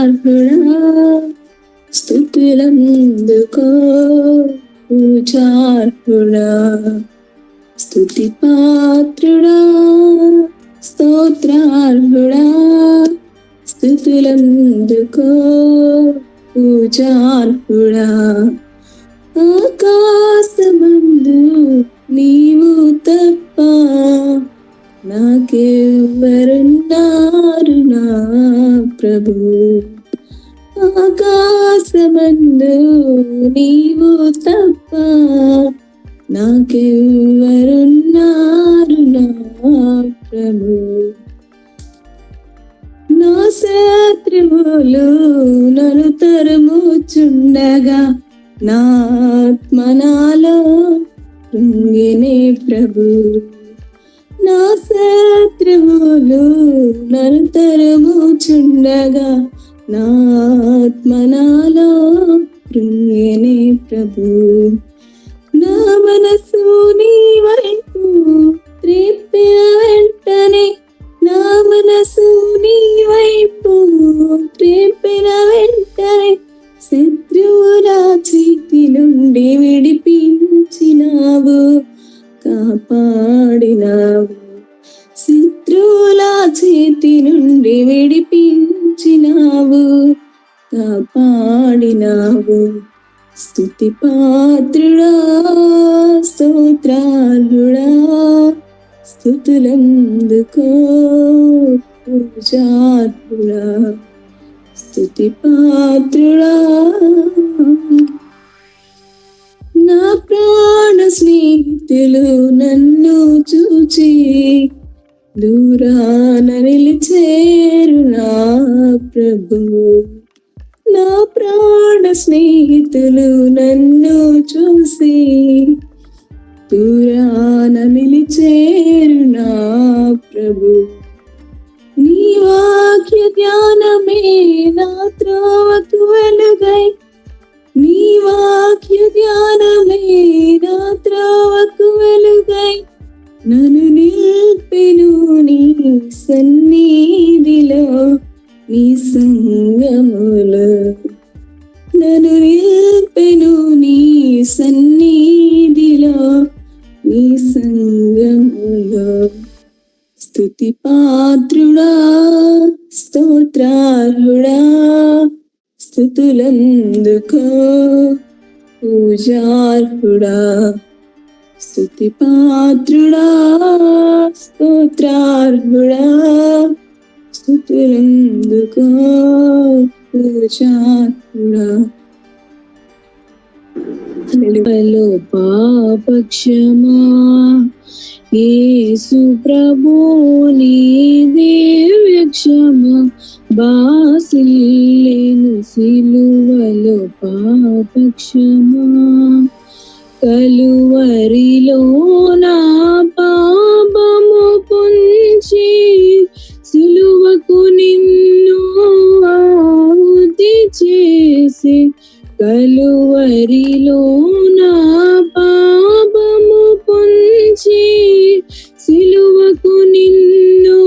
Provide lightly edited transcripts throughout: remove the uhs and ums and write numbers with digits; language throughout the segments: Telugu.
స్తోత్రార్హుడా, స్తుతులందుకో పూజార్హుడా, స్తుతి పాత్రుడా, స్తోత్రార్హుడా, స్తుతులందుకో పూజార్హుడా. ఆకాశమందు నీవు తప్ప నాకెవ్వరున్నారు నా ప్రభు. ఆకాశమందు నీవు తప్ప నాకెవ్వరున్నారు నా ప్రభు. నా శత్రువులు నన్ను తరుముచుండగా నా ఆత్మ నాలో కృంగినే ప్రభు. నా శత్రువులు నన్ను తరుముచుండగా నా ఆత్మ నాలో కృంగినే ప్రభు. నా మనసు నీ వైపు త్రిప్పిన వెంటనే, నా మనసు నీ వైపు త్రిప్పిన వెంటనే శత్రువుల చేతి నుండి విడిపించినావు, కాపాడినావు. శత్రువుల చేతి నుండి విడిపించినావు, కాపాడినావు. స్తుతి పాత్రుడా, స్తోత్రార్హుడా, స్తుతులందుకో పూజార్హుడా, స్తుతి పాత్రుడా. నా ప్రాణ స్నేహితులు నన్ను చూచి దూరాన నిలిచేరు నా ప్రభు. నా ప్రాణ స్నేహితులు నన్ను చూసి దూరాన నిలిచేరు నా ప్రభు. నీ వాక్య ధ్యానమే నా త్రోవకు వెలుగై, నీ వాక్య ధ్యానమే నా త్రోవకు వెలుగై నన్ను నిల్పెను నీ సన్నిధిలో, నీ సంగములో. నన్ను నిల్పెను నీ సన్నిధిలో, నీ సంగములో. స్తుతి పాత్రుడా, స్తోత్రార్హుడా, స్తుతులందుకో పూజార్హుడా. స్తుతి పాత్రుడా, స్తోత్రార్హుడా, స్తుతులందుకో పూజార్హుడా. పాపక్షమా యేసు ప్రభు నీ దివ్య క్షమ బాసిల్లెను సిలువలో పాపక్షమా. కలువరిలో నా పాపము పొంచి సిలువకు నిన్ను ఆహుతి చేసి, కలువరిలో నా పాపము పొంచి సిలువకు నిన్ను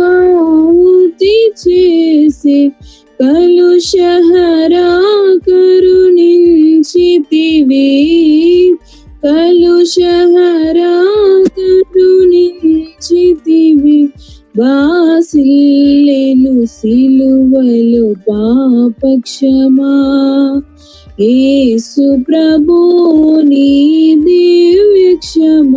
ఆహుతి చేసి, కలుషహరా కరుణించితివి, కలుషహరా కరుణించితివి. బాసిల్లెను సిలువలో పాపక్షమా యేసు ప్రభు నీ దివ్య క్షమ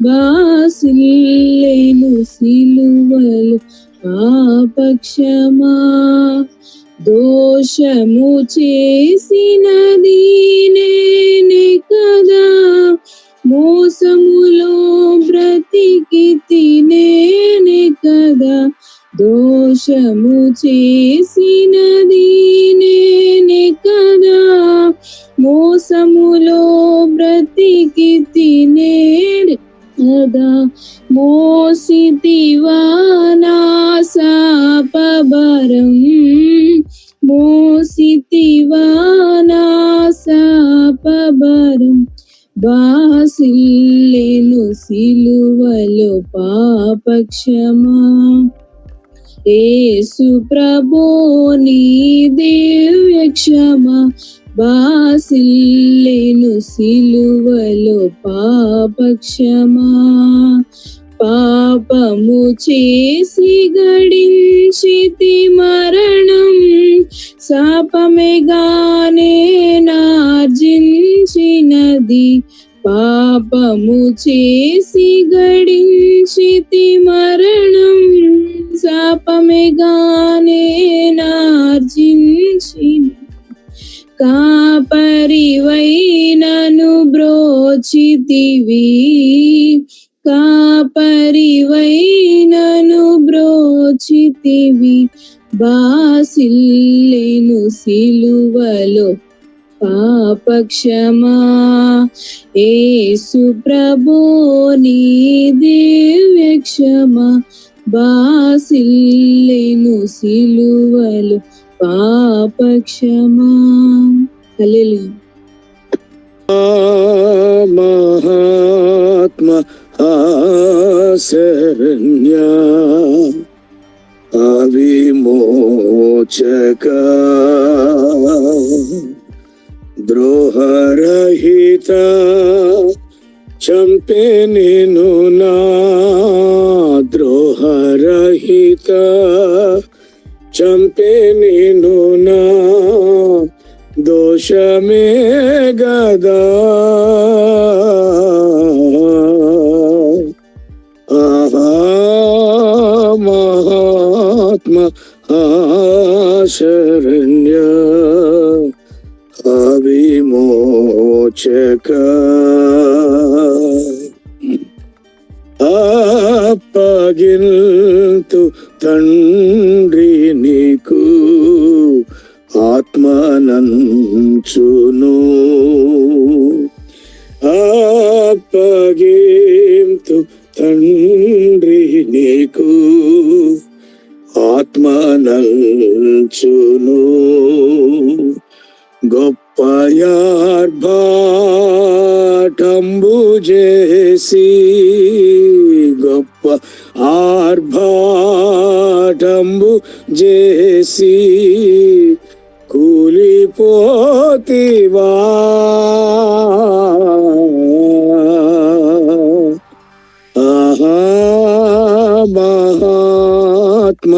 బాసిల్లెను సిలువలో పాపక్షమా. దోషము చేసినది నేనే కదా, మోసములో బ్రతికితి నేనే కదా. దోషము చేసినది నేనే కదా, మోసములో బ్రతికితి నేనే కదా. మోసితివా నా శాపభారం, మోసితివా నా శాపభారం. బాసిల్లెను సిలువలో పాపక్షమా యేసు ప్రభో నీ దివ్య క్షమ బాసిల్లెను సిలువలో పాపక్షమా. పాపము చేసి గడించితి మరణం, శాపమేగానే నార్జించినది. పాపము చేసి గడించితి మరణం, శాపమేగానే నార్జించినది. కాపరివై నన్ను బ్రోచితివి, కాపరివై నన్ను బ్రోచితివి. బాసిల్లెను సిలువలో పాపక్షమా. యేసు ప్రభో నీ దివ్య క్షమ బాసిల్లెను సిలువలో పాపక్షమా. హల్లెలూయా. మహాత్మ శరణ్య అవిమోచక ద్రోహరహిత చంపే నిన్ను నా ద్రోహరహిత చంపే నిన్ను నా దోషమే గదా. ఆహా మహాత్మ శరణ్య అవిమోచక అప్పగింతు తండ్రి నీకు ఆత్మనంచును. అప్పగింతు తండ్రి నీకు ఆత్మనంచును. గొప్ప ఆర్భాటంబు చేసి, గొప్ప ఆర్భాటంబు చేసి కూలిపోతివా. ఆహా మహాత్మ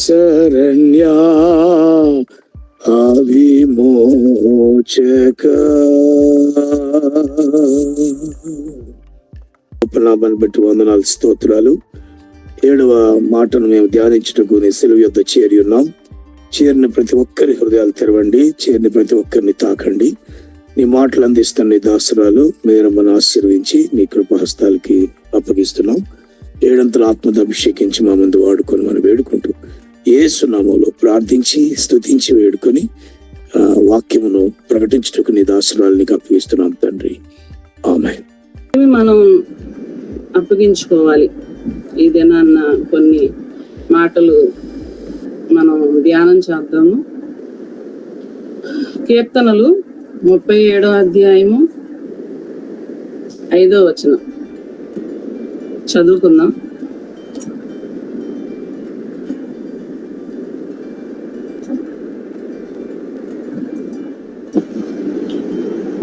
శరణ్య అవిమోచక. నామాన్ని బట్టి వందనాలు, స్తోత్రాలు. 7వ మాటను మేము ధ్యానించుటకు నీ సెలవు యొద్ద చేరి ఉన్నాం. చేరిన ప్రతి ఒక్కరి హృదయాలు తెరవండి, చేరిన ప్రతి ఒక్కరిని తాకండి. నీ మాటలు అందిస్తున్న నీ దాసురాలు మేరమ్మను ఆశీర్వించి నీ కృపహస్తాలకి అప్పగిస్తున్నాం. 7 ఆత్మతో అభిషేకించి మా ముందు వాడుకొని మనం వేడుకుంటూ యేసు నామములో ప్రార్థించి స్తుతించి వేడుకొని వాక్యమును ప్రకటించుటకు నీ దాసురాలని అప్పగిస్తున్నాం తండ్రి. ఆమేన్. మనం అప్పగించుకోవాలి. ఈ దినాన్న కొన్ని మాటలు మనం ధ్యానం చేద్దాము. కీర్తనలు 37వ అధ్యాయము 5వ వచనం చదువుకుందాం.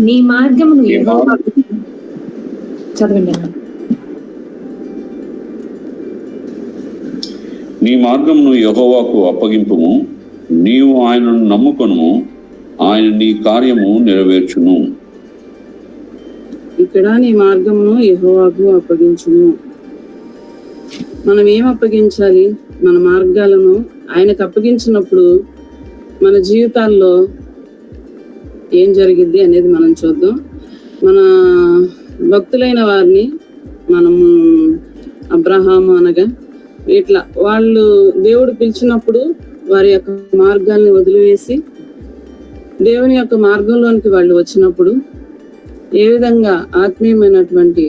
నీ మార్గమును చదవండి. నీ మార్గమును యెహోవాకు అప్పగింపుము, నీవు ఆయనను నమ్ముకొనుము, ఆయన నీ కార్యము నెరవేర్చును. ఇక్కడ నీ మార్గమును యెహోవాకు అప్పగించుము. మనం ఏం అప్పగించాలి? మన మార్గాలను ఆయనకు అప్పగించినప్పుడు మన జీవితాల్లో ఏం జరిగిద్ది అనేది మనం చూద్దాం. మన భక్తులైన వారిని మనము అబ్రహాము అనగా ఇట్లా వాళ్ళు దేవుడు పిలిచినప్పుడు వారి యొక్క మార్గాల్ని వదిలివేసి దేవుని యొక్క మార్గంలోనికి వాళ్ళు వచ్చినప్పుడు ఏ విధంగా ఆత్మీయమైనటువంటి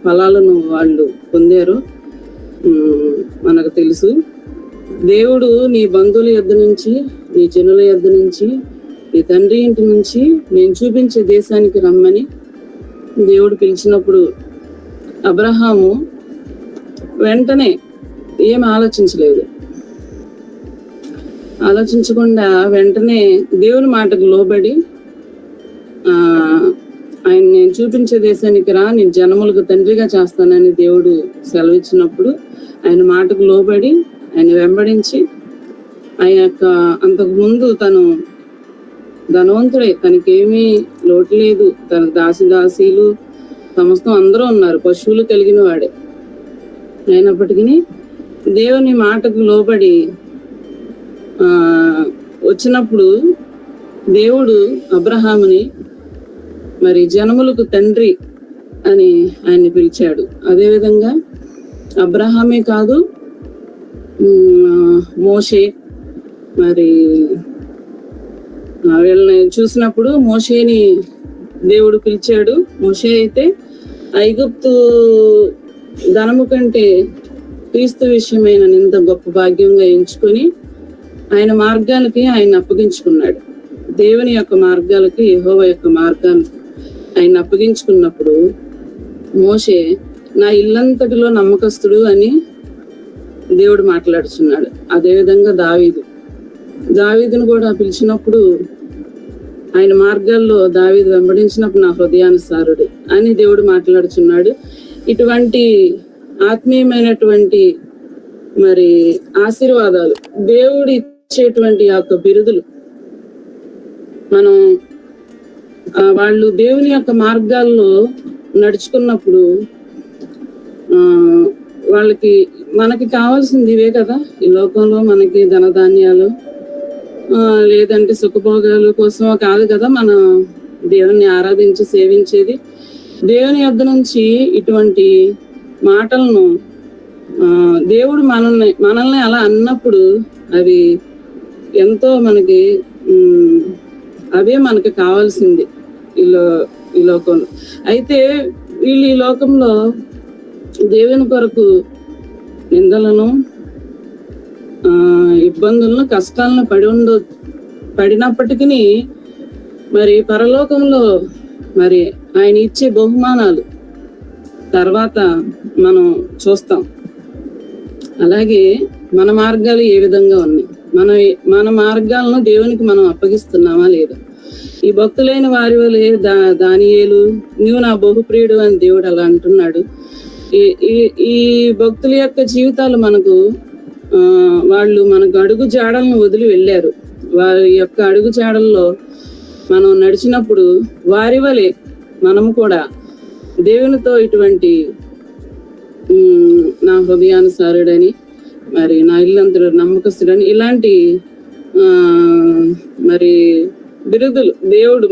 ఫలాలను వాళ్ళు పొందారో మనకు తెలుసు. దేవుడు నీ బంధువుల యొద్ద నుంచి, నీ జనుల యొద్ద నుంచి, నీ తండ్రి ఇంటి నుంచి నేను చూపించే దేశానికి రమ్మని దేవుడు పిలిచినప్పుడు అబ్రహాము వెంటనే ఏం ఆలోచించలేదు. ఆలోచించకుండా వెంటనే దేవుని మాటకు లోబడి ఆయన నేను చూపించే దేశానికి రా, నేను జనములకు తండ్రిగా చేస్తానని దేవుడు సెలవిచ్చినప్పుడు ఆయన మాటకు లోబడి ఆయన వెంబడించి ఆయన యొక్క అంతకు ముందు తను ధనవంతుడే, తనకేమీ లోటు లేదు, తన దాసీలు సమస్తం అందరూ ఉన్నారు, పశువులు కలిగిన వాడే. అయినప్పటికీ దేవుని మాటకు లోబడి వచ్చినప్పుడు దేవుడు అబ్రహాముని మరి జనములకు తండ్రి అని ఆయన్ని పిలిచాడు. అదేవిధంగా అబ్రహామే కాదు, మోషే మరి వీళ్ళని చూసినప్పుడు మోషేని దేవుడు పిలిచాడు. మోషే అయితే ఐగుప్తు ధనము కంటే క్రీస్తు విషయమైన ఇంత గొప్ప భాగ్యంగా ఎంచుకొని ఆయన మార్గాలకి ఆయన అప్పగించుకున్నాడు. దేవుని యొక్క మార్గాలకి, యెహోవా యొక్క మార్గాలకి ఆయన అప్పగించుకున్నప్పుడు మోషే నా ఇల్లంతటిలో నమ్మకస్తుడు అని దేవుడు మాట్లాడుచున్నాడు. అదేవిధంగా దావీదును కూడా పిలిచినప్పుడు ఆయన మార్గాల్లో దావీదు వెంబడించినప్పుడు నా హృదయానుసారుడు అని దేవుడు మాట్లాడుచున్నాడు. ఇటువంటి ఆత్మీయమైనటువంటి మరి ఆశీర్వాదాలు, దేవుడు ఇచ్చేటువంటి యొక్క బిరుదులు మనం వాళ్ళు దేవుని యొక్క మార్గాల్లో నడుచుకున్నప్పుడు మనకి కావాల్సింది ఇవే కదా. ఈ లోకంలో మనకి ధనధాన్యాలు లేదంటే సుఖభోగాలు కోసం కాదు కదా మనం దేవుని ఆరాధించి సేవించేది. దేవుని యొద్ద నుంచి ఇటువంటి మాటలను దేవుడు మనల్ని అలా అన్నప్పుడు అవి ఎంతో మనకి అవే మనకి కావాల్సింది ఈ లోకంలో. అయితే వీళ్ళు ఈ లోకంలో దేవుని కొరకు నిందలను ఇబ్బందులను కష్టాలను పడినప్పటికీ మరి పరలోకంలో మరి ఆయన ఇచ్చే బహుమానాలు తర్వాత మనం చూస్తాం. అలాగే మన మార్గాలు ఏ విధంగా ఉన్నాయి, మన మార్గాలను దేవునికి మనం అప్పగిస్తున్నామా లేదా? ఈ భక్తులైన వారి వలె దానియేలు నీవు నా బహుప్రియుడు అని దేవుడు అలా అంటున్నాడు. ఈ భక్తుల యొక్క జీవితాలు వాళ్ళు మనకు అడుగు జాడలను వదిలి వెళ్ళారు. వారి యొక్క అడుగు జాడల్లో మనం నడిచినప్పుడు వారి వలె మనము కూడా దేవునితో ఇటువంటి నా హృదయానుసారుడని మరి నా ఇల్లంతరు నమ్మకస్తుడని ఇలాంటి మరి బిరుదులు దేవుడు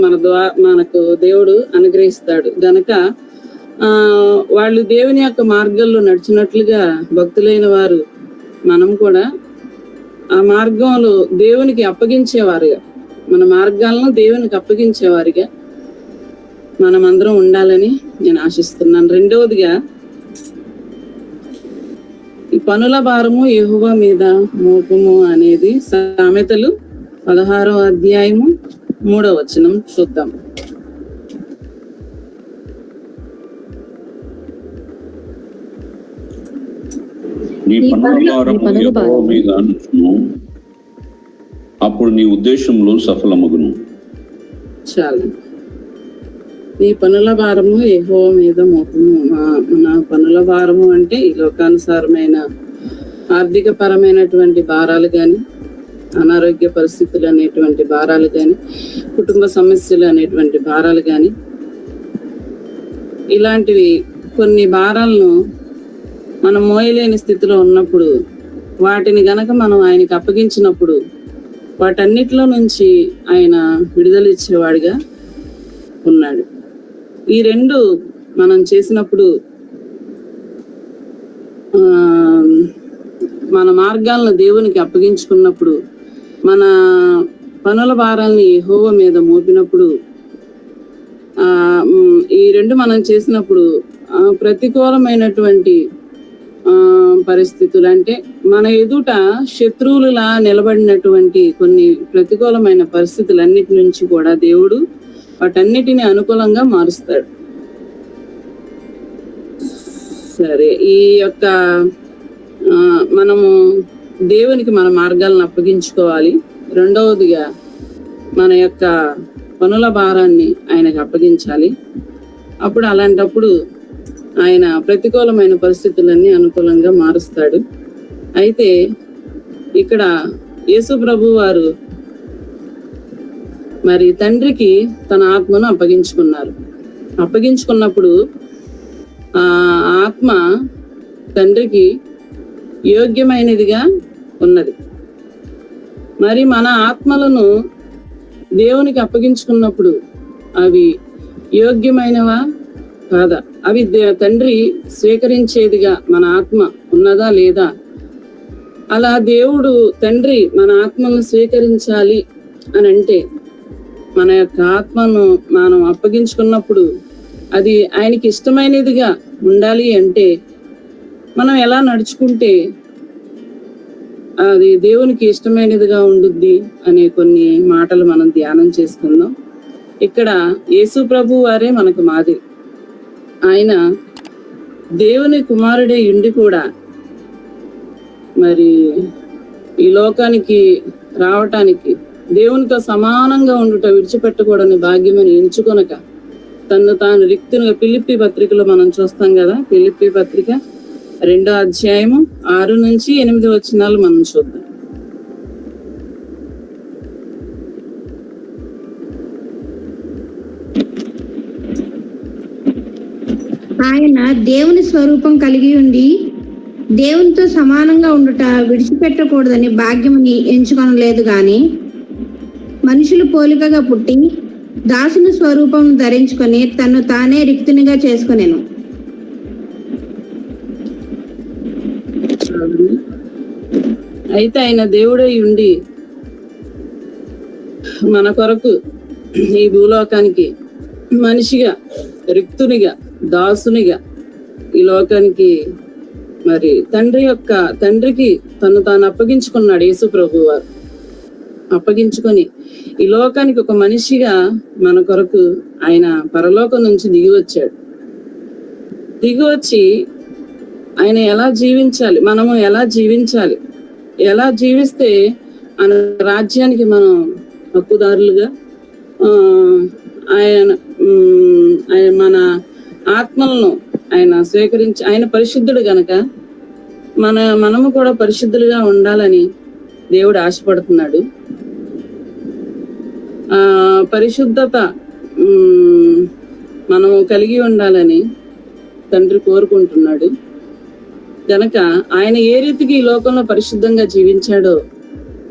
మనకు దేవుడు అనుగ్రహిస్తాడు గనక వాళ్ళు దేవుని యొక్క మార్గంలో నడిచినట్లుగా భక్తులైన వారు మనం కూడా ఆ మార్గంలో దేవునికి అప్పగించేవారుగా, మన మార్గాలను దేవునికి అప్పగించేవారిగా మనమందరం ఉండాలని నేను ఆశిస్తున్నాను. రెండవదిగా ఈ పనుల భారము యెహోవా మీద మోపము అనేది సామెతలు 16వ అధ్యాయము 3వ వచనం చూద్దాం. నీ పనుల భారము యెహోవా మీద నుంచును, అప్పుడు నీ ఉద్దేశంలో సఫలమగును. చాలు. నీ పనుల భారము యెహోవా మీద మోపము. మన పనుల భారము అంటే ఈ లోకానుసారమైన ఆర్థిక పరమైనటువంటి భారాలు కానీ, అనారోగ్య పరిస్థితులు అనేటువంటి భారాలు కానీ, కుటుంబ సమస్యలు అనేటువంటి భారాలు కానీ, ఇలాంటివి కొన్ని భారాలను మనం మోయలేని స్థితిలో ఉన్నప్పుడు వాటిని గనక మనం ఆయనకి అప్పగించినప్పుడు వాటన్నిటిలో నుంచి ఆయన విడుదల ఇచ్చేవాడిగా ఉన్నాడు. ఈ రెండు మనం చేసినప్పుడు మన మార్గాలను దేవునికి అప్పగించుకున్నప్పుడు, మన పనుల భారాల్ని యెహోవా మీద మోపినప్పుడు, ఈ రెండు మనం చేసినప్పుడు ప్రతికూలమైనటువంటి పరిస్థితులు అంటే మన ఎదుట శత్రువులులా నిలబడినటువంటి కొన్ని ప్రతికూలమైన పరిస్థితులన్నిటి నుంచి కూడా దేవుడు వాటన్నిటిని అనుకూలంగా మారుస్తాడు. సరే, ఈ యొక్క మనము దేవునికి మన మార్గాలను అప్పగించుకోవాలి. రెండవదిగా మన యొక్క పనుల భారాన్ని ఆయనకు అప్పగించాలి. అప్పుడు అలాంటప్పుడు ఆయన ప్రతికూలమైన పరిస్థితులన్నీ అనుకూలంగా మారుస్తాడు. అయితే ఇక్కడ యేసు ప్రభు వారు మరి తండ్రికి తన ఆత్మను అప్పగించుకున్నప్పుడు ఆ ఆత్మ తండ్రికి యోగ్యమైనదిగా ఉన్నది. మరి మన ఆత్మలను దేవునికి అప్పగించుకున్నప్పుడు అవి యోగ్యమైనవా కాదా, అవి తండ్రి స్వీకరించేదిగా మన ఆత్మ ఉన్నదా లేదా? అలా దేవుడు తండ్రి మన ఆత్మను స్వీకరించాలి అని అంటే మన యొక్క ఆత్మను మనం అప్పగించుకున్నప్పుడు అది ఆయనకి ఇష్టమైనదిగా ఉండాలి అంటే మనం ఎలా నడుచుకుంటే అది దేవునికి ఇష్టమైనదిగా ఉండుద్ది అనే కొన్ని మాటలు మనం ధ్యానం చేసుకుందాం. ఇక్కడ యేసు ప్రభు వారే మనకు మాదిరి. ఆయన దేవుని కుమారుడే ఉండి కూడా మరి ఈ లోకానికి రావటానికి దేవునితో సమానంగా ఉండుట విడిచిపెట్టకూడని భాగ్యమని ఎంచుకొనక తను తాను రిక్తునిగా ఫిలిప్పీ పత్రికలో మనం చూస్తాం కదా. ఫిలిప్పీ పత్రిక 2వ అధ్యాయము 6 నుంచి 8 వచనాలు మనం చూద్దాం. ఆయన దేవుని స్వరూపం కలిగి ఉండి దేవునితో సమానంగా ఉండుట విడిచిపెట్టకూడదని భాగ్యముని ఎంచుకొనలేదు గాని మనుషులు పోలికగా పుట్టి దాసుని స్వరూపం ధరించుకొని తను తానే రిక్తునిగా చేసుకొనెను. అయితే ఆయన దేవుడై ఉండి మన కొరకు ఈ భూలోకానికి మనిషిగా రిక్తునిగా దాసునిగా ఈ లోకానికి మరి తండ్రికి తను తాను అప్పగించుకున్నాడు. యేసు ప్రభు వారు అప్పగించుకొని ఈ లోకానికి ఒక మనిషిగా మన కొరకు ఆయన పరలోకం నుంచి దిగి వచ్చి ఆయన ఎలా జీవించాలి, మనము ఎలా జీవిస్తే ఆయన రాజ్యానికి మనం హక్కుదారులుగా ఆయన మన ఆత్మలను ఆయన స్వీకరించి, ఆయన పరిశుద్ధుడు గనక మనము కూడా పరిశుద్ధులుగా ఉండాలని దేవుడు ఆశపడుతున్నాడు. పరిశుద్ధత మనము కలిగి ఉండాలని తండ్రి కోరుకుంటున్నాడు. కనుక ఆయన ఏ రీతికి ఈ లోకంలో పరిశుద్ధంగా జీవించాడో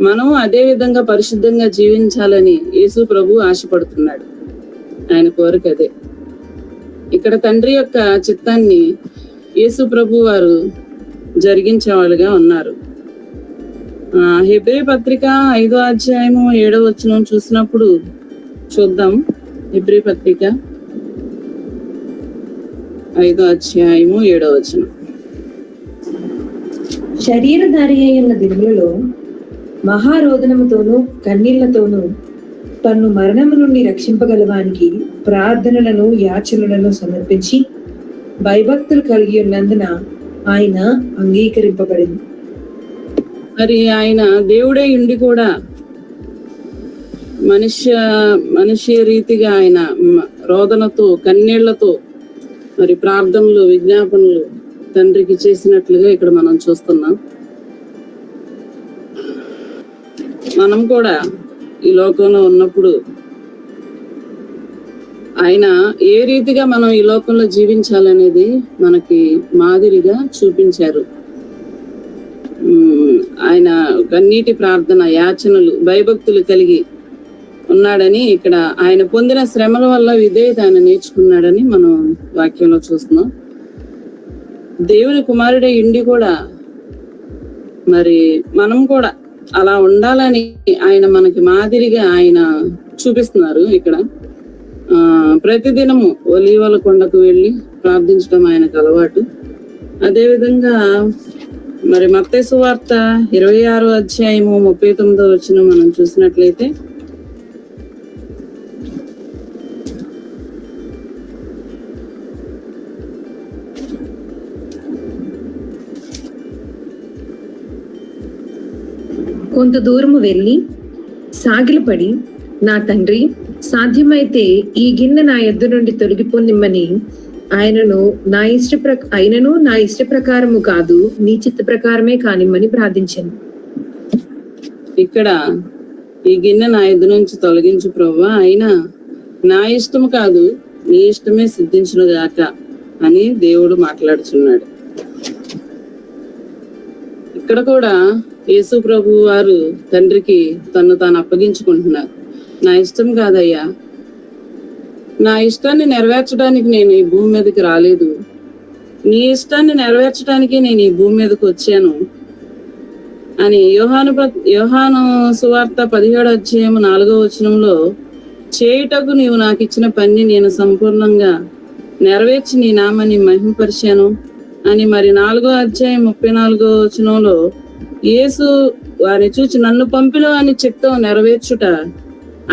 మనము అదే విధంగా పరిశుద్ధంగా జీవించాలని యేసు ప్రభు ఆశపడుతున్నాడు. ఆయన కోరిక అదే. ఇక్కడ తండ్రి యొక్క చిత్తాన్ని యేసు ప్రభు వారు జరిగించేవాళ్ళుగా ఉన్నారు. హెబ్రీ పత్రిక 5వ అధ్యాయము 7వ వచనం చూసినప్పుడు చూద్దాం. హెబ్రీ పత్రిక 5వ అధ్యాయము 7వ వచనం. శరీరధారి అయిన దినములలో మహారోదనముతోనూ కన్నీళ్లతోనూ తన్ను మరణము నుండి రక్షింపగలవానికి ప్రార్థనలను యాచనలను సమర్పించి భయభక్తులు కలిగి ఉన్నందున ఆయన అంగీకరింపబడింది. మరి ఆయన దేవుడే ఉండి కూడా మనిషి రీతిగా ఆయన రోదనతో కన్నీళ్లతో మరి ప్రార్థనలు విజ్ఞాపనలు తండ్రికి చేసినట్లుగా ఇక్కడ మనం చూస్తున్నాం. మనం కూడా ఈ లోకంలో ఉన్నప్పుడు ఆయన ఏ రీతిగా మనం ఈ లోకంలో జీవించాలనేది మనకి మాదిరిగా చూపించారు. ఆయన కన్నీటి ప్రార్థన యాచనలు భయభక్తులు కలిగి ఉన్నాడని, ఇక్కడ ఆయన పొందిన శ్రమల వల్ల విధేయత ఆయన నేర్చుకున్నాడని మనం వాక్యంలో చూస్తున్నాం. దేవుని కుమారుడే ఉండి కూడా మరి మనం కూడా అలా ఉండాలని ఆయన మనకి మాదిరిగా ఆయన చూపిస్తున్నారు. ఇక్కడ ప్రతిదినము ఒలీవల కొండకు వెళ్ళి ప్రార్థించడం ఆయనకు అలవాటు. అదేవిధంగా మరి మత్తయి సువార్త 26వ అధ్యాయము 39వ వచనం మనం చూసినట్లయితే కొంత దూరము వెళ్ళి సాగిలపడి, నా తండ్రి, సాధ్యమైతే ఈ గిన్నె నా యొద్ద నుండి తొలగిపోనిమ్మని ఆయనను నా ఇష్ట ప్రకారము కాదు, నీ చిత్త ప్రకారమే కానిమ్మని ప్రార్థించాను. ఇక్కడ ఈ గిన్నె నా ఎద్దు నుంచి తొలగించు ప్రభువా, అయినా నా ఇష్టము కాదు నీ ఇష్టమే సిద్ధించును గాక అని దేవుడు మాట్లాడుచున్నాడు. ఇక్కడ కూడా యేసు ప్రభు వారు తండ్రికి తను తాను అప్పగించుకుంటున్నారు. నా ఇష్టం కాదయ్యా, నా ఇష్టాన్ని నెరవేర్చడానికి నేను ఈ భూమి మీదకి రాలేదు, నీ ఇష్టాన్ని నెరవేర్చడానికి నేను ఈ భూమి మీదకి వచ్చాను అని యోహాను సువార్త 17:4 చేయుటకు నీవు నాకు ఇచ్చిన పని నేను సంపూర్ణంగా నెరవేర్చి నీ నామాన్ని మహిమపరిచాను అని మరి 4:34 యేసు వారిని చూచి నన్ను పంపిన అని చిత్తం నెరవేర్చుట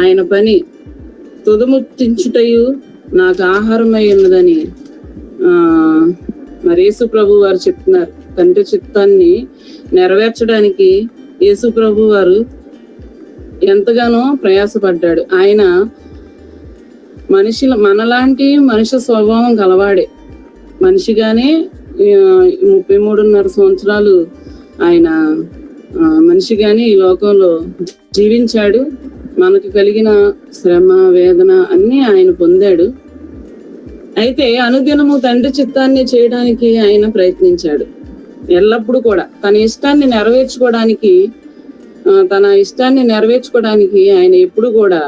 ఆయన పని, తుదముట్టించుటయు నాకు ఆహారమై ఉన్నదని మరి యేసు ప్రభు వారు చెప్తున్నారు. తండ్రి చిత్తాన్ని నెరవేర్చడానికి యేసు ప్రభు వారు ఎంతగానో ప్రయాసపడ్డాడు. ఆయన మనలాంటి మనిషి స్వభావం గలవాడే, మనిషిగానే 33.5 సంవత్సరాలు ఆయన మనిషిగానే ఈ లోకంలో జీవించాడు. మనకు కలిగిన శ్రమ, వేదన అన్ని ఆయన పొందాడు. అయితే అనుదినము తండ్రి చిత్తాన్ని చేయడానికి ఆయన ప్రయత్నించాడు. ఎల్లప్పుడూ కూడా తన ఇష్టాన్ని నెరవేర్చుకోవడానికి ఆయన ఎప్పుడు కూడా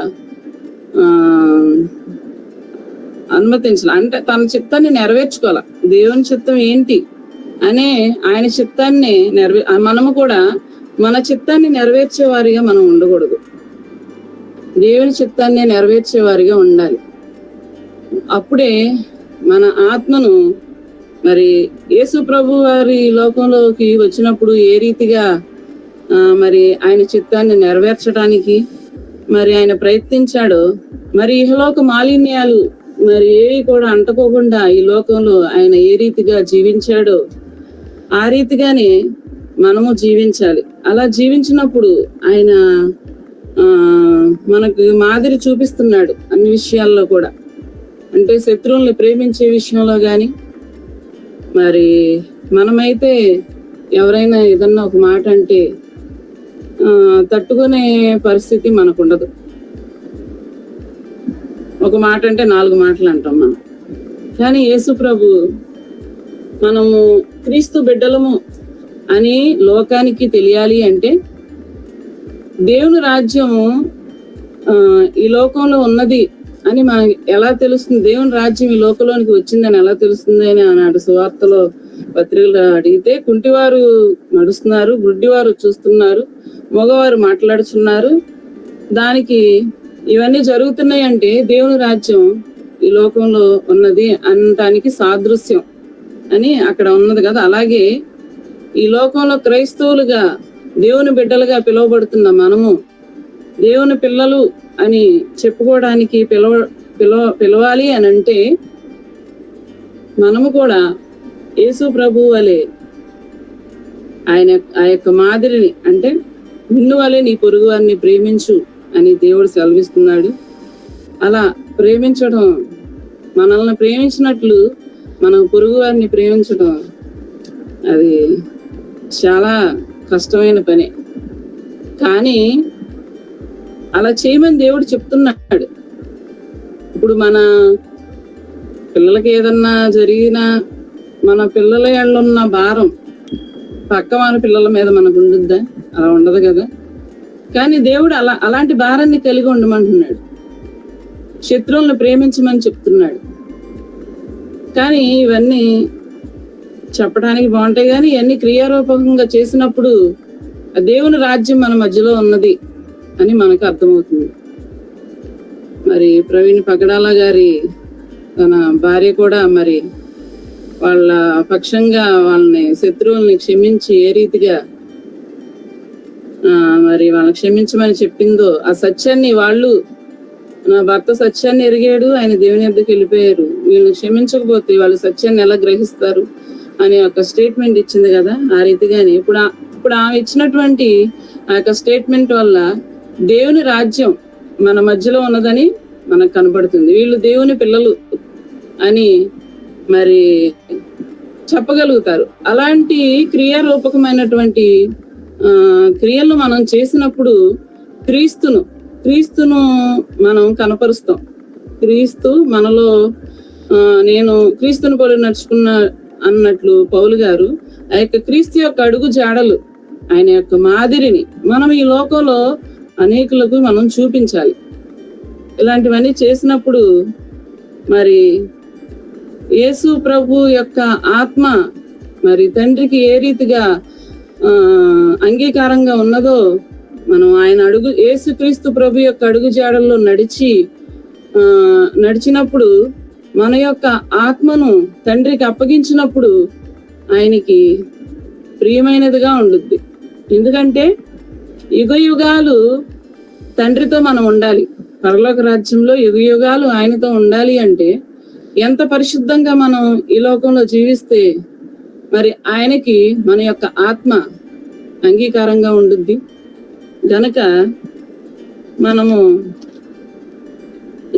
అనుమతించాలి. అంటే తన చిత్తాన్ని నెరవేర్చుకోవాలి. దేవుని చిత్తం ఏంటి అనే ఆయన చిత్తాన్ని మనము కూడా మన చిత్తాన్ని నెరవేర్చే వారిగా మనం ఉండకూడదు, దేవుని చిత్తాన్ని నెరవేర్చే వారిగా ఉండాలి. అప్పుడే మన ఆత్మను మరి యేసు ప్రభు వారి లోకంలోకి వచ్చినప్పుడు ఏ రీతిగా మరి ఆయన చిత్తాన్ని నెరవేర్చడానికి మరి ఆయన ప్రయత్నించాడో, మరి ఇహలోక మాలిన్యాలు మరి ఏవి కూడా అంటుకోకుండా ఈ లోకంలో ఆయన ఏ రీతిగా జీవించాడో ఆ రీతిగానే మనము జీవించాలి. అలా జీవించినప్పుడు ఆయన మనకు మాదిరి చూపిస్తున్నాడు అన్ని విషయాల్లో కూడా. అంటే శత్రువుల్ని ప్రేమించే విషయంలో కానీ, మరి మనమైతే ఎవరైనా ఏదన్నా ఒక మాట అంటే తట్టుకునే పరిస్థితి మనకు ఉండదు. ఒక మాట అంటే 4 మాటలు అంటాం మనం. కానీ యేసు ప్రభు మనము క్రీస్తు బిడ్డలము అని లోకానికి తెలియాలి అంటే, దేవుని రాజ్యము ఈ లోకంలో ఉన్నది అని మనకి ఎలా తెలుస్తుంది, దేవుని రాజ్యం ఈ లోకంలోనికి వచ్చిందని ఎలా తెలుస్తుంది అని ఆనాడు సువార్తలో పత్రికలు అడిగితే, కుంటివారు నడుస్తున్నారు, గుడ్డివారు చూస్తున్నారు, మగవారు మాట్లాడుతున్నారు, దానికి ఇవన్నీ జరుగుతున్నాయి అంటే దేవుని రాజ్యం ఈ లోకంలో ఉన్నది అనటానికి సాదృశ్యం అని అక్కడ ఉన్నది కదా. అలాగే ఈ లోకంలో క్రైస్తవులుగా దేవుని బిడ్డలుగా పిలువబడుతున్న మనము దేవుని పిల్లలు అని చెప్పుకోవడానికి పిలవాలి అని అంటే మనము కూడా యేసు ప్రభు వలె ఆ యొక్క మాదిరిని, అంటే నిన్ను వలె నీ పొరుగు వారిని ప్రేమించు అని దేవుడు సెలవిస్తున్నాడు. అలా ప్రేమించడం, మనల్ని ప్రేమించినట్లు మనం పొరుగు వారిని ప్రేమించడం అది చాలా కష్టమైన పని. కానీ అలా చేయమని దేవుడు చెప్తున్నాడు. ఇప్పుడు మన పిల్లలకి ఏదన్నా జరిగినా మన పిల్లల ఉన్న భారం పక్క మన పిల్లల మీద మనకు ఉండుద్దా? అలా ఉండదు కదా. కానీ దేవుడు అలాంటి భారాన్ని కలిగి ఉండమంటున్నాడు, శత్రువులను ప్రేమించమని చెప్తున్నాడు. కానీ ఇవన్నీ చెప్పడానికి బాగుంటాయి, కానీ ఇవన్నీ క్రియారూపకంగా చేసినప్పుడు ఆ దేవుని రాజ్యం మన మధ్యలో ఉన్నది అని మనకు అర్థమవుతుంది. మరి ప్రవీణ్ పగడాల గారి తన భార్య కూడా మరి వాళ్ళ పక్షంగా వాళ్ళని శత్రువుల్ని క్షమించి ఏ రీతిగా మరి వాళ్ళని క్షమించమని చెప్పిందో, ఆ సత్యాన్ని వాళ్ళు, నా భర్త సత్యాన్ని ఎరిగాడు, ఆయన దేవుని యొద్దకు వెళ్ళిపోయారు, వీళ్ళని క్షమించకపోతే వాళ్ళు సత్యాన్ని ఎలా గ్రహిస్తారు అని ఒక స్టేట్మెంట్ ఇచ్చింది కదా. ఆ రీతిగానే ఇప్పుడు ఆమె ఇచ్చినటువంటి ఆ యొక్క స్టేట్మెంట్ వల్ల దేవుని రాజ్యం మన మధ్యలో ఉన్నదని మనకు కనబడుతుంది. వీళ్ళు దేవుని పిల్లలు అని మరి చెప్పగలుగుతారు. అలాంటి క్రియారూపకమైనటువంటి క్రియలను మనం చేసినప్పుడు క్రీస్తును మనం కనపరుస్తాం. క్రీస్తు మనలో నేను క్రీస్తుని పోలి నడుచుకున్న అన్నట్లు పౌలు గారు ఆ యొక్క క్రీస్తు యొక్క అడుగు జాడలు, ఆయన యొక్క మాదిరిని మనం ఈ లోకంలో అనేకులకు మనం చూపించాలి. ఇలాంటివన్నీ చేసినప్పుడు మరి యేసు ప్రభు యొక్క ఆత్మ మరి తండ్రికి ఏ రీతిగా అంగీకారంగా ఉన్నదో మనం ఆయన యేసుక్రీస్తు ప్రభు యొక్క అడుగు జాడల్లో నడిచినప్పుడు మన యొక్క ఆత్మను తండ్రికి అప్పగించినప్పుడు ఆయనకి ప్రియమైనదిగా ఉండుద్ది. ఎందుకంటే యుగ యుగాలు తండ్రితో మనం ఉండాలి. పరలోక రాజ్యంలో యుగ యుగాలు ఆయనతో ఉండాలి అంటే ఎంత పరిశుద్ధంగా మనం ఈ లోకంలో జీవిస్తే మరి ఆయనకి మన యొక్క ఆత్మ అంగీకారంగా ఉండుద్ది. గనక మనము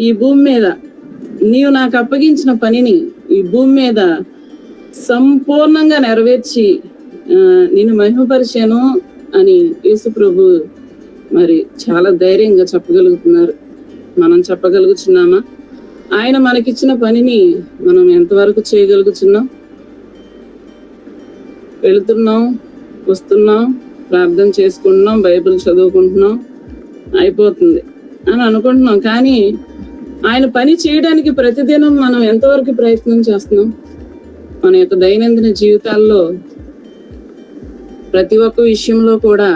ఈ భూమి మీద నీవు నాకు అప్పగించిన పనిని ఈ భూమి మీద సంపూర్ణంగా నెరవేర్చి నేను మహిమపరిచాను అని యేసు ప్రభు మరి చాలా ధైర్యంగా చెప్పగలుగుతున్నారు. మనం చెప్పగలుగుతున్నామా? ఆయన మనకిచ్చిన పనిని మనం ఎంతవరకు చేయగలుగుతున్నాం? వెళుతున్నాం, వస్తున్నాం, ప్రార్థన చేసుకుంటున్నాం, బైబిల్ చదువుకుంటున్నాం, అయిపోతుంది అని అనుకుంటున్నాం. కానీ ఆయన పని చేయడానికి ప్రతిదినం మనం ఎంతవరకు ప్రయత్నం చేస్తున్నాం? మన యొక్క దైనందిన జీవితాల్లో ప్రతి ఒక్క విషయంలో కూడా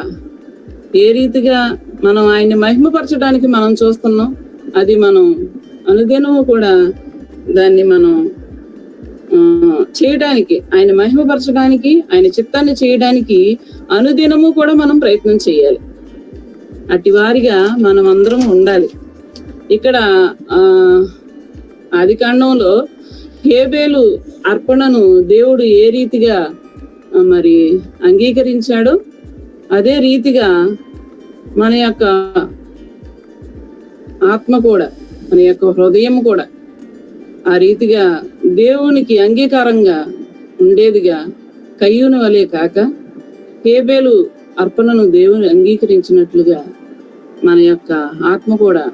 ఏ రీతిగా మనం ఆయన్ని మహిమపరచడానికి మనం చూస్తున్నాం, అది మనం అనుదినము కూడా దాన్ని మనం చేయడానికి, ఆయన మహిమపరచడానికి, ఆయన చిత్తాన్ని చేయడానికి అనుదినము కూడా మనం ప్రయత్నం చేయాలి. అట్టి వారిగా మనం అందరం ఉండాలి. ఇక్కడ ఆదికాండంలో హేబేలు అర్పణను దేవుడు ఏ రీతిగా మరి అంగీకరించాడో అదే రీతిగా మన యొక్క ఆత్మ కూడా, మన యొక్క హృదయం కూడా ఆ రీతిగా దేవునికి అంగీకారంగా ఉండేదిగా కయ్యూను వలె కాక హేబేలు అర్పణను దేవుని అంగీకరించినట్లుగా మన యొక్క ఆత్మ కూడా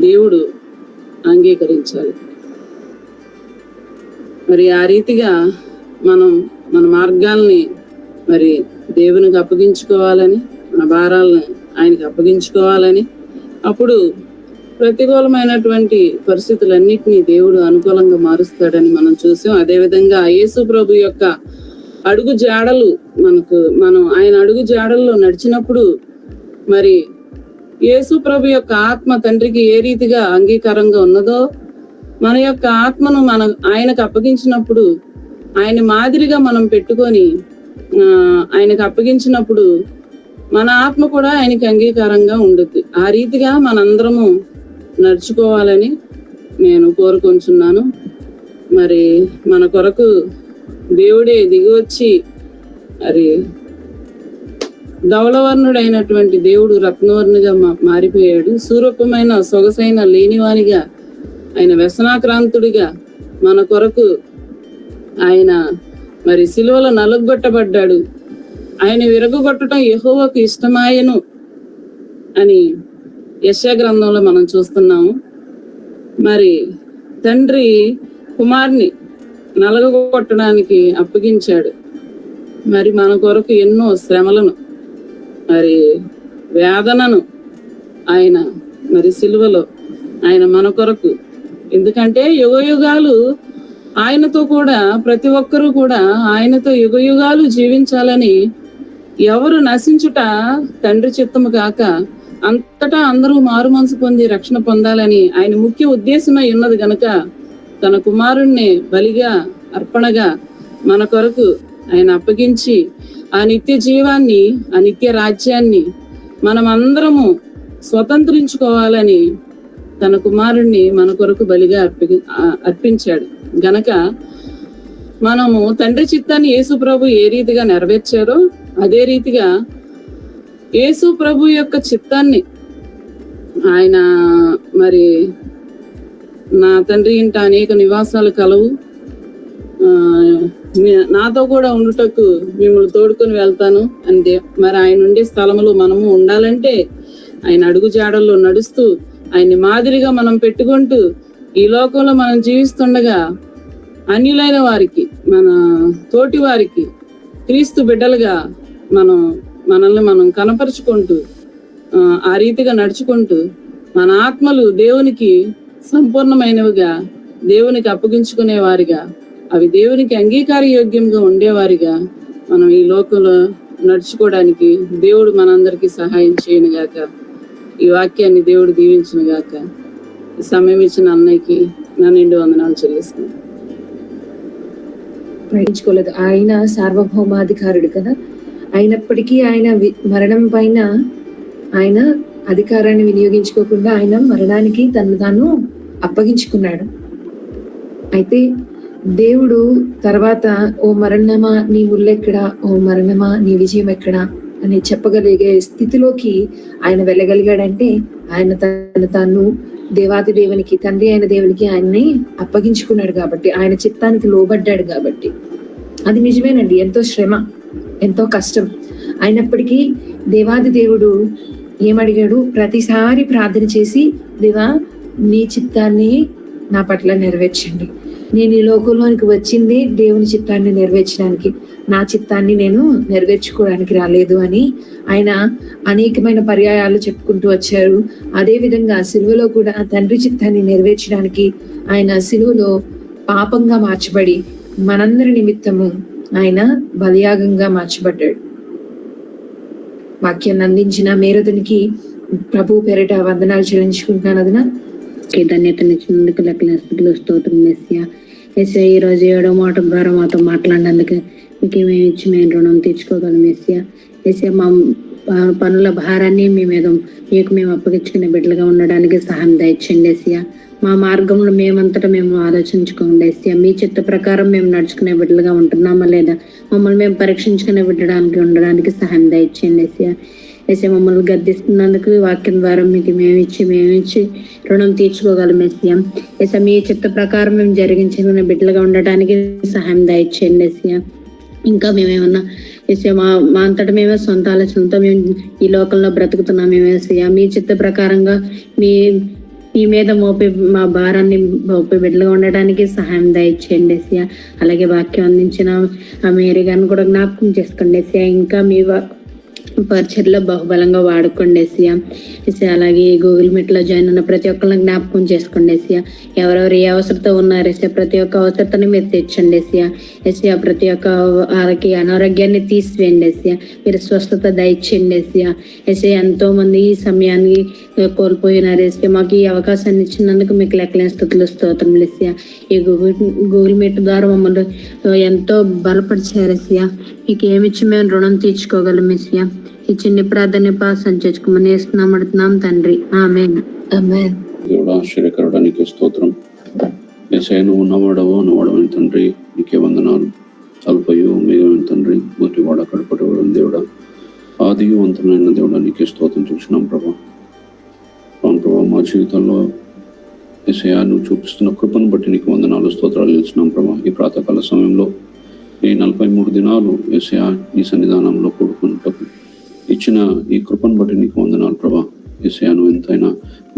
దేవుడు అంగీకరించాలి. మరి ఆ రీతిగా మనం మన మార్గాల్ని మరి దేవునికి అప్పగించుకోవాలని, మన భారాలను ఆయనకి అప్పగించుకోవాలని, అప్పుడు ప్రతికూలమైనటువంటి పరిస్థితులన్నిటినీ దేవుడు అనుకూలంగా మారుస్తాడని మనం చూసాం. అదేవిధంగా యేసు ప్రభు యొక్క అడుగు జాడలు మనం ఆయన అడుగు జాడల్లో నడిచినప్పుడు మరి యేసు ప్రభు యొక్క ఆత్మ తండ్రికి ఏ రీతిగా అంగీకారంగా ఉన్నదో మన యొక్క ఆత్మను మనం ఆయనకు అప్పగించినప్పుడు, ఆయన మాదిరిగా మనం పెట్టుకొని ఆయనకు అప్పగించినప్పుడు మన ఆత్మ కూడా ఆయనకి అంగీకారంగా ఉంటుంది. ఆ రీతిగా మనందరము నడుచుకోవాలని నేను కోరుకుంటున్నాను. మరి మన కొరకు దేవుడే దిగివచ్చి మరి ధవళవర్ణుడైనటువంటి దేవుడు రత్నవర్ణుగా మారిపోయాడు. సూరూపమైన సొగసైన లేనివానిగా, ఆయన వ్యసనాక్రాంతుడిగా మన కొరకు ఆయన మరి సిలువలో నలుగొట్టబడ్డాడు. ఆయన విరగొట్టడం యెహోవాకు ఇష్టమాయను అని యెషయా గ్రంథంలో మనం చూస్తున్నాము. మరి తండ్రి కుమార్ని నలగొట్టడానికి అప్పగించాడు. మరి మన కొరకు ఎన్నో శ్రమలను మరి వేదనను ఆయన మరి సిలువలో ఆయన మన కొరకు, ఎందుకంటే యుగ యుగాలు ఆయనతో కూడా ప్రతి ఒక్కరూ కూడా ఆయనతో యుగ యుగాలు జీవించాలని, ఎవరు నశించుట తండ్రి చిత్తము కాక అంతటా అందరూ మారు మనసు పొంది రక్షణ పొందాలని ఆయన ముఖ్య ఉద్దేశమై ఉన్నది గనుక తన కుమారుణ్ణి బలిగా అర్పణగా మన కొరకు ఆయన అప్పగించి ఆ నిత్య జీవాన్ని, ఆ నిత్య రాజ్యాన్ని మనం అందరము స్వతంత్రించుకోవాలని తన కుమారుణ్ణి మన కొరకు బలిగా అర్పించాడు గనక మనము తండ్రి చిత్తాన్ని యేసు ప్రభు ఏ రీతిగా నెరవేర్చారో అదే రీతిగా యేసు ప్రభు యొక్క చిత్తాన్ని ఆయన మరి నా తండ్రి ఇంట అనేక నివాసాలు కలవు, నాతో కూడా ఉండుటకు మిమ్మల్ని తోడుకొని వెళ్తాను అంతే. మరి ఆయన ఉండే స్థలములో మనము ఉండాలంటే ఆయన అడుగు జాడల్లో నడుస్తూ ఆయన్ని మాదిరిగా మనం పెట్టుకుంటూ ఈ లోకంలో మనం జీవిస్తుండగా అన్యులైన వారికి, మన తోటి వారికి క్రీస్తు బిడ్డలుగా మనల్ని మనం కనపరుచుకుంటూ ఆ రీతిగా నడుచుకుంటూ మన ఆత్మలు దేవునికి సంపూర్ణమైనవిగా, దేవునికి అప్పగించుకునే వారిగా, అవి దేవునికి అంగీకార యోగ్యంగా ఉండేవారిగా మనం ఈ లోకంలో నడుచుకోవడానికి దేవుడు మనందరికీ సహాయం చేయను గాక. ఈ వాక్యాన్ని దేవుడు దీవించును గాక. సమయం ఇచ్చిన అన్నయ్యకి నా నిండు వందనాలు చెల్లిస్తున్నాను. ప్రకటించుకోలేదు. ఆయన సార్వభౌమాధికారుడు కదా, అయినప్పటికీ ఆయన మరణం పైన ఆయన అధికారాన్ని వినియోగించుకోకుండా ఆయన మరణానికి తను తాను అప్పగించుకున్నాడు. అయితే దేవుడు తర్వాత, ఓ మరణమా నీ ముల్లెక్కడా, ఓ మరణమా నీ విజయం ఎక్కడా అని చెప్పగలిగే స్థితిలోకి ఆయన వెళ్ళగలిగాడంటే ఆయన తాను దేవాది దేవునికి, తండ్రి అయిన దేవునికి ఆయన్ని అప్పగించుకున్నాడు కాబట్టి, ఆయన చిత్తానికి లోబడ్డాడు కాబట్టి. అది నిజమేనండి, ఎంతో శ్రమ, ఎంతో కష్టం. అయినప్పటికీ దేవాది దేవుడు ఏమడిగాడు? ప్రతిసారి ప్రార్థన చేసి, దేవా నీ చిత్తాన్ని నా పట్ల నెరవేర్చండి. నేను ఈ లోకంలోనికి వచ్చింది దేవుని చిత్తాన్ని నెరవేర్చడానికి, నా చిత్తాన్ని నేను నెరవేర్చుకోవడానికి రాలేదు అని ఆయన అనేకమైన పర్యాయాలు చెప్పుకుంటూ వచ్చారు. అదే విధంగా సిలువలో కూడా తండ్రి చిత్తాన్ని నెరవేర్చడానికి ఆయన సిలువలో పాపంగా మార్చబడి మనందరి నిమిత్తము ఆయన బలియాగంగా మార్చబడ్డాడు. వాక్యాన్ని అందించిన మేరదునికి ప్రభు పేరిట వందనాలు చెల్లించుకుంటున్నాను. అదనా ధన్యతనిచ్చినందుకు లెక్కల స్థితిలో స్తోత్రం మెస్సియా. ఎస్ఐ ఈ రోజు 7వ మాట ద్వారా మాతో మాట్లాడినందుకు మీకు మేము ఇచ్చి మేము రుణం తీర్చుకోగలం మెస్సియా. ఎస్ఐ మా పనుల భారాన్ని మీకు మేము అప్పగించుకునే బిడ్డలుగా ఉండడానికి సహాయం దయచేయండి ఎస్సియా. మా మార్గంలో మేమంతటా మేము ఆలోచించుకోండి ఎస్సియా. మీ చిత్త ప్రకారం మేము నడుచుకునే బిడ్డలుగా ఉంటున్నామా లేదా మమ్మల్ని మేము పరీక్షించుకునే ఉండడానికి సహాయం దయచేయండి ఎస్సియా. ఎస్ఐ మమ్మల్ని గద్దిస్తున్నందుకు వాక్యం ద్వారా మీకు మేమిచ్చి రుణం తీర్చుకోగలం ఎస్సియా. ఎస్ఐ మీ చిత్త ప్రకారం మేము జరిగించుకునే బిడ్డలుగా ఉండటానికి సహాయం దయచేయండి ఎస్సియా. ఇంకా మేమేమన్నా ఎస్ఐ మా అంతటా మేమే సొంత ఆలోచనలతో మేము ఈ లోకంలో బ్రతుకుతున్నాం ఏమేసయ్యా. మీ చిత్త ప్రకారంగా మీ మీద మోపే మా భారాన్ని మోపే బిడ్డలుగా ఉండడానికి సహాయం దయచేయండి ఎస్సియా. అలాగే వాక్యం అందించిన ఆ మేరీ గారిని కూడా జ్ఞాపకం చేసుకోండి ఎస్సియా. ఇంకా మీ పరిచర్లో బహుబలంగా వాడుకోండి ఎస్సియా. అలాగే గూగుల్ మీట్ లో జాయిన్ ఉన్న ప్రతి ఒక్కరిని జ్ఞాపకం చేసుకోండి ఎస్సియా. ఎవరెవరు ఏ అవసరంతో ఉన్నారు ఎస్సియా, ప్రతి ఒక్క అవసరతని మీరు తెచ్చండి ఎస్సియా. ప్రతి ఒక్క వాళ్ళకి అనారోగ్యాన్ని తీసివేయండి ఎస్సియా. మీరు స్వస్థత దయచేయండి ఎస్సియా. ఎంతో మంది ఈ సమయాన్ని కోల్పోయినారు ఎస్సియా. మాకు ఈ అవకాశాన్ని ఇచ్చినందుకు మీకు లెక్కలేని స్థుతులు స్తోత్రం ఎస్సియా. ఈ గూగుల్ మీట్ ద్వారా మమ్మల్ని ఎంతో బలపరిచారు ఎస్సియా. మీకు ఏమిచ్చి మేము రుణం తీర్చుకోగలం ఎస్సియా. ఈ చిన్ని ప్రార్థన సంచేసుకోమని వేస్తున్నాం తండ్రి, ఆమేన్. ఆమేన్. దేవుడు ఆశ్చర్యకరుడానికి స్తోత్రం. యేసయ్య నువ్వు ఉన్నవాడవని తండ్రి నీకే వందనాలు. అల్పయు మేఘమైన తండ్రి, మొదటివాడ కడపటివాడు దేవుడా, ఆదియు అంతమైన దేవుడా నీకే స్తోత్రం చూసినాం ప్రభా. అవును ప్రభా, మా జీవితంలో యేసయ్య నువ్వు చూపిస్తున్న కృపను బట్టి నీకు వందనాలు స్తోత్రాలు ఇస్తున్నాం ప్రభా. ఈ ప్రాతకాల సమయంలో ఈ 43 దినాలు యేసయ్య నీ సన్నిధానంలో కూడుకున్నటకు ఇచ్చిన ఈ కృపను బట్టి నీకు వందనాలు ప్రభా. యేసయ్య నువ్వు ఎంతైనా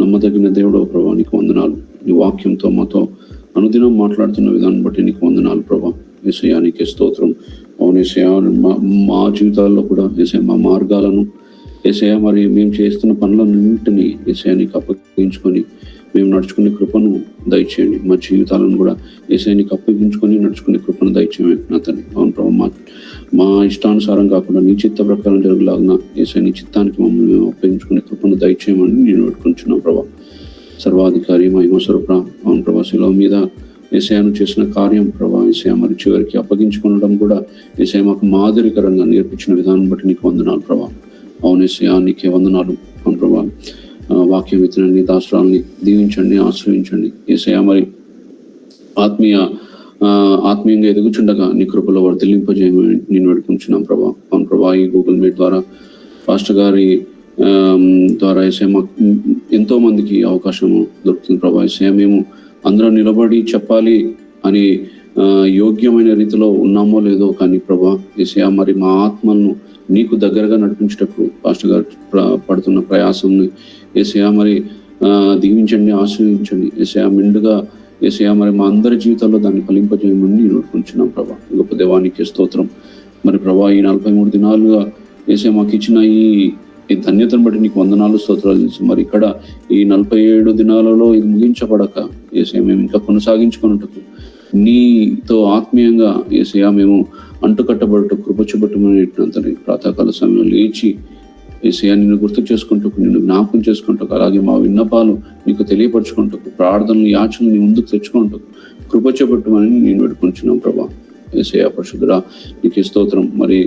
నమ్మదగిన దేవుడో ప్రభా, నీకు వందనాలు. నీ వాక్యంతో మాతో అనుదినం మాట్లాడుతున్న విధానం బట్టి నీకు వందనాలు ప్రభా. యేసయ్య నీకే స్తోత్రం. అవును యేసయ్య, మా జీవితాల్లో కూడా యేసయ్య మా మార్గాలను యేసయ్య మరి మేము చేస్తున్న పనులన్నింటినీ యేసయ్య నీకు అప్పగించుకొని మేము నడుచుకునే కృపను దయచేయండి. మా జీవితాలను కూడా యేసయ్య నీకు అప్పగించుకొని నడుచుకునే కృపను దయచేయండి నా తండ్రి. అవును ప్రభా, మా ఇష్టానుసారం కాకుండా నీ చిత్త ప్రకారం జరగలాగిన యేసయ్య నీ చిత్తానికి మమ్మల్ని మేము అప్పగించుకునే కృపను దయచేయమని నేను వేడుకుంటున్నాను ప్రభా. సర్వాధికారి మహిమస్వరూప, అవును ప్రభా, శిలువ మీద యేసయ్యను చేసిన కార్యం ప్రభా యేసయ్య మరి చివరికి అప్పగించుకోవడం కూడా యేసయ్య మాకు మాదిరికరంగా నేర్పించిన విధానం బట్టి నీకు వందనాలు ప్రభా. అవును యేసయ్య నీకే వందనాలు. అవును ప్రభా, వాక్యం ఇచ్చిన నీ దాసురాల్ని దీవించండి, ఆశ్రయించండి యేసయ్య. మరి ఆత్మీయంగా ఎదుగుచుండగా నీ కృపలో వర్ధిల్లింపజేయమని నేను వేడుకుంటున్నాం ప్రభా. అవును ప్రభా, ఈ గూగుల్ మీట్ ద్వారా పాస్టర్ గారి ద్వారా ఏసయ్య మాకు ఎంతో మందికి అవకాశం దొరుకుతుంది ప్రభా. ఏసయ్య మేము అందరం నిలబడి చెప్పాలి అని యోగ్యమైన రీతిలో ఉన్నామో లేదో కానీ ప్రభా ఏసయ్య మరి మా ఆత్మలను నీకు దగ్గరగా నడిపించటకు పాస్టర్ గారు పడుతున్న ప్రయాసంని ఏసయ్య మరి దీవించండి, ఆశ్రయించండి ఏసయ్య మెండుగా ఏసయ్య మరి మా అందరి జీవితాల్లో దాన్ని ఫలింపజేయమని నేను వేడుకుంటున్నాం ప్రభా. గొప్ప దేవానికి స్తోత్రం. మరి ప్రభా ఈ 43 దినాలుగా ఏసయ్య మాకు ఇచ్చిన ఈ ధన్యతను బట్టి నీకు వందనాలు, స్తోత్రాలు తెలుసు. మరి ఇక్కడ ఈ 47 దినాలలో ఇది ముగించబడక ఏసయ్య మేము ఇంకా కొనసాగించుకున్నట్టుకు నీతో ఆత్మీయంగా ఏసయ్య మేము అంటుకట్టబడట కృప చూపట్టమని ప్రాతకాల సమయంలో లేచి ఏసయ్య నిన్ను గుర్తు చేసుకుంటూ, నిన్ను జ్ఞాపకం చేసుకుంటూ, అలాగే మా విన్నపాలు నీకు తెలియపరచుకుంటూ, ప్రార్థనలు యాచనలు నీ ముందుకు తెచ్చుకుంటూ కృప చూపట్టమని నేను వేడుకుంటున్నాం ప్రభా. ఏసయ్య పరిశుద్ధుడా నీకు స్తోత్రం. మరి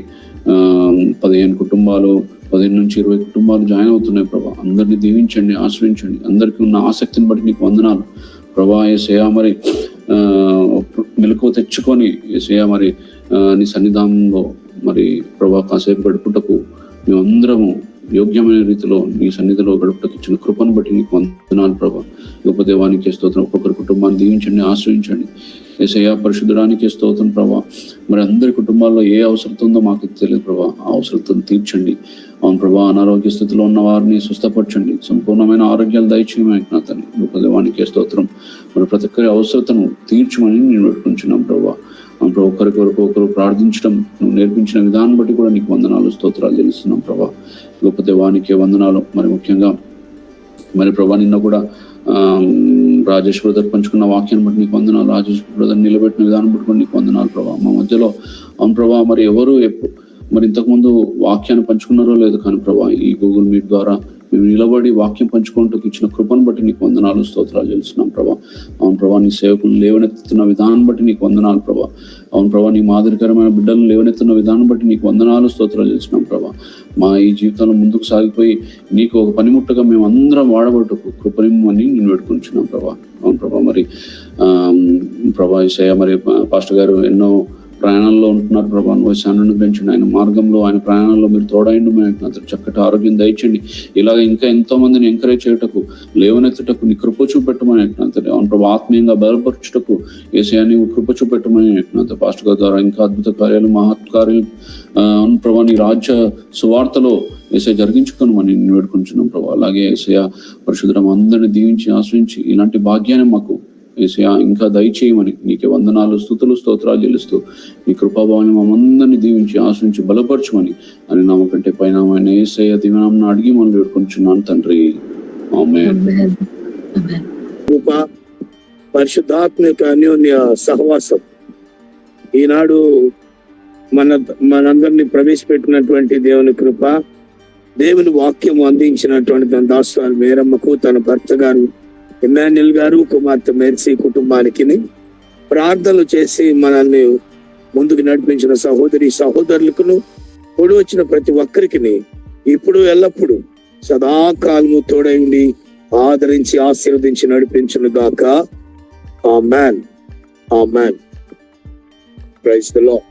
15 కుటుంబాలు 15 నుంచి 20 కుటుంబాలు జాయిన్ అవుతున్నాయి ప్రభా. అందరినీ దీవించండి, ఆశ్రయించండి. అందరికీ ఉన్న ఆసక్తిని బట్టి నీకు వందనాలు ప్రభా. ఏసయ్య మరి మెలకువ తెచ్చుకొని ఏసయ్య మరి నీ సన్నిధానంలో మరి ప్రభా కాసేపు గడుపుటకు మేమందరము యోగ్యమైన రీతిలో నీ సన్నిధిలో గడుపుటకు ఇచ్చిన కృపను బట్టి నీకు వందనాలు ప్రభా. గొప్ప దేవానికి స్తోత్రం. ఒక్కొక్కరి కుటుంబాన్ని దీవించండి, ఆశ్రయించండి. ఏసయ్య పరిశుద్ధుడానికి స్తోత్రం ప్రభా. మరి అందరి కుటుంబాల్లో ఏ అవసరం ఉందో మాకు తెలియదు ప్రభా. ఆ అవసరతను తీర్చండి. అవును ప్రభా, అనారోగ్య స్థితిలో ఉన్న వారిని స్వస్థపరచండి, సంపూర్ణమైన ఆరోగ్యాలు దయచేయమని నా తండ్రి. గొప్ప దేవానికి స్తోత్రం. మరి ప్రతి ఒక్కరి అవసరతను తీర్చమని నేను వేడుకుంటున్నాం ప్రభా. అవును ఒకరికి ఒకరు ప్రార్థించడం నువ్వు నేర్పించిన విధానం బట్టి కూడా నీకు వందనాలు, స్తోత్రాలు తెలుస్తున్నాం ప్రభా. గొప్ప దేవానికి వందనాలు. మరి ముఖ్యంగా మరి ప్రభా నిన్న కూడా రాజేష్ బ్రదర్ పంచుకున్న వాక్యాన్ని బట్టి నీకు వందనాలు. రాజేష్ బ్రదర్ నిలబెట్టిన విధానం బట్టి కూడా నీకు వందనాలు ప్రభా. మా మధ్యలో అవును ప్రభా మరి ఎవరు మరి ఇంతకుముందు వాక్యాన్ని పంచుకున్నారో లేదు కానీ ప్రభా ఈ గూగుల్ మీట్ ద్వారా మేము నిలబడి వాక్యం పంచుకుంటూ ఇచ్చిన కృపను బట్టి నీకు వందనాలు, స్తోత్రాలు తెలుస్తున్నాం ప్రభా. అవును ప్రభా నీ సేవకులను లేవనెత్తుతున్న విధానం బట్టి నీకు వందనాలు ప్రభా. అవును ప్రభా నీ మాదిరికరమైన బిడ్డలను లేవనెత్తున్న విధానం బట్టి నీకు వందనాలు, స్తోత్రాలు తెలుస్తున్నాం ప్రభా. మా ఈ జీవితంలో ముందుకు సాగిపోయి నీకు ఒక పనిముట్టగా మేము అందరం వాడబట్టుకు కృపనిమ్మని నేను వేడుకుంటున్నాం ప్రభా. అవును ప్రభా మరి ప్రభా ఈసయ్య మరి పాస్టర్ గారు ఎన్నో ప్రయాణంలో ఉంటున్నారు ప్రభా. వయసాన్ని పెంచండి, ఆయన మార్గంలో ఆయన ప్రయాణంలో మీరు తోడైండు, మేము చక్కటి ఆరోగ్యం దయచండి. ఇలాగ ఇంకా ఎంతో మందిని ఎంకరేజ్ చేయటకు, లేవనెత్తుటకు నీ కృప చూపెట్టమని అంటున్నారు. అవును ప్రభా ఆత్మీయంగా బలపరచుటకు ఏసయ్య నీవు కృప చూపెట్టమని అంటున్నారు. పాస్టర్ గారి ద్వారా ఇంకా అద్భుత కార్యాలు, మహత్కార్యాలు అవును ప్రభా నీ రాజ్య సువార్తలో ఏసయ్య జరిగించుకోమని నేను వేడుకుంటున్నాం ప్రభా. అలాగే ఏసయ్య పరిశుద్ధం అందరినీ దీవించి ఆశ్రయించి ఇలాంటి భాగ్యాన్ని మాకు ఏసయ్య ఇంకా దయచేయమని నీకే వందనాలు, స్తుతులు, స్తోత్రాలు చెల్లిస్తూ నీ కృపాభావాన్ని మమ్మందరినీ దీవించి ఆశ్రయించి బలపరచమని అని నామ కంటే పైన ఏసయ్య దివ్యనామమున అడిగి మనం వేడుకుంటున్నాను తండ్రి. ఆమేన్. కృప, పరిశుద్ధాత్మిక అన్యోన్య సహవాసం ఈనాడు మనందరినీ ప్రవేశపెట్టినటువంటి దేవుని కృప, దేవుని వాక్యము అందించినటువంటి తన దాసురాలు మేరమ్మకు, తన భర్త గారు ఇమ్మాన్యుల్ గారు, కుమార్తె మెర్సీ కుటుంబానికి ప్రార్థనలు చేసి మనల్ని ముందుకు నడిపించిన సహోదరి సహోదరులకు కూడి వచ్చిన ప్రతి ఒక్కరికి ఇప్పుడు ఎల్లప్పుడూ సదాకాలము తోడై ఉండి ఆదరించి ఆశీర్వదించి నడిపించును గాక. ఆమేన్. ఆమేన్. Praise the lord.